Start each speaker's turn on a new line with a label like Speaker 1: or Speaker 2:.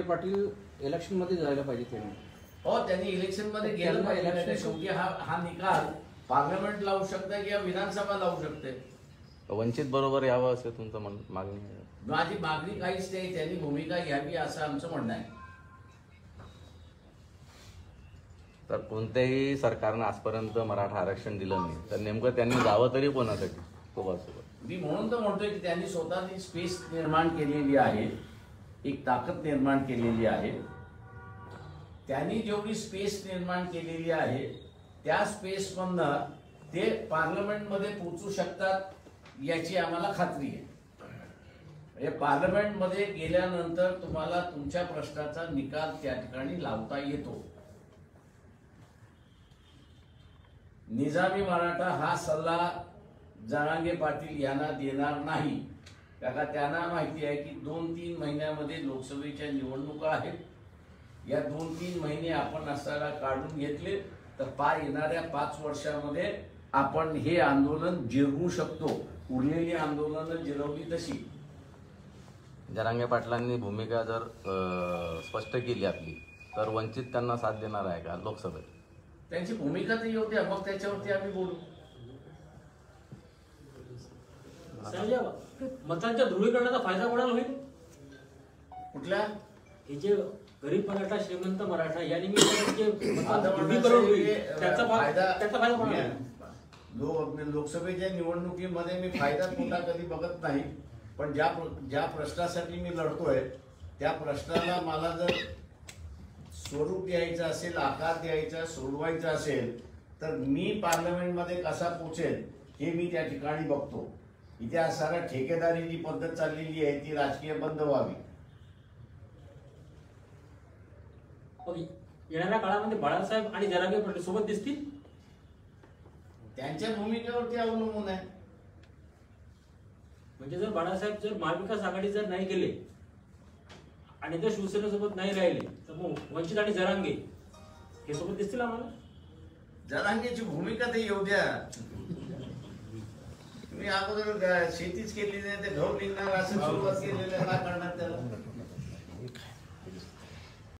Speaker 1: Patil election मध्ये जायला पाहिजे त्यांनी.
Speaker 2: हो, त्यांनी इलेक्शन मध्ये गेलं पाहिजे. शेवटी हा निकाल पार्लमेंट लावू शकते किंवा विधानसभा लावू शकते.
Speaker 3: वंचित बरोबर यावं असं तुमचं मागणी?
Speaker 2: माझी मागणी काहीच नाही. त्यांनी भूमिका घ्यावी असं आमचं म्हणणं आहे.
Speaker 3: तर कोणत्याही सरकारनं आजपर्यंत मराठा आरक्षण दिलं नाही, तर नेमकं त्यांनी जावं तरी कोणासाठी सोबत?
Speaker 2: मी म्हणून तर म्हणतोय की त्यांनी स्वतःची स्पेस निर्माण केलेली आहे, एक ताकद निर्माण केलेली आहे. त्यांनी जेवढी स्पेस निर्माण केलेली आहे त्या स्पेसमधनं ते पार्लमेंटमध्ये पोहोचू शकतात याची आम्हाला खात्री आहे. म्हणजे पार्लमेंटमध्ये गेल्यानंतर तुम्हाला तुमच्या प्रश्नाचा निकाल त्या ठिकाणी लावता येतो. निजामी मराठा हा सल्ला जरांगे पाटील यांना देणार नाही. कारण त्यांना माहिती आहे की 2-3 महिन्यामध्ये लोकसभेच्या निवडणुका आहेत. या 2-3 महिने आपण असताना काढून घेतले तर येणाऱ्या 5 वर्षामध्ये आपण हे आंदोलन जिरवू शकतो. उरलेली आंदोलनं जिरवली तशी.
Speaker 3: जरांगे पाटलांनी भूमिका जर स्पष्ट केली आपली, तर वंचित त्यांना साथ देणार आहे का लोकसभेत?
Speaker 2: त्यांची भूमिका तर येऊ द्या, मग त्याच्यावरती आम्ही बोलू.
Speaker 4: मतांच्या ध्रुवीकरणाचा फायदा कोणाला होईल?
Speaker 2: कुठल्या?
Speaker 4: हे जे गरीब मराठा, श्रीमंत मराठा या निमित्ताने
Speaker 2: लोकसभेच्या निवडणुकीमध्ये मी फायदा तोटा कधी बघत नाही. पण ज्या प्रश्नासाठी मी लढतोय त्या प्रश्नाला मला जर स्वरूप द्यायचं असेल, आकार द्यायचा, सोडवायचा असेल तर मी पार्लमेंटमध्ये कसा पोचेल हे मी त्या ठिकाणी बघतो. इथे सारा ठेकेदारी जी पद्धत चाललेली आहे ती राजकीय बंद व्हावी.
Speaker 4: येणाऱ्या काळामध्ये बाळासाहेब आणि जरांगे पाटील सोबत दिसतील?
Speaker 2: त्यांच्या भूमिकेवरती अवलंबून आहे.
Speaker 4: म्हणजे जर बाळासाहेब जर महाविकास आघाडी जर नाही गेले आणि जर शिवसेनेसोबत नाही राहिले तर मग वंचित आणि जरांगे हे सोबत दिसतील आम्हाला?
Speaker 2: जरांगेची भूमिका ते येऊ द्या. मी अगोदर शेतीच केली नाही, ते ढोर निघणार असं सुरुवात केलेलं ना करणार त्याला.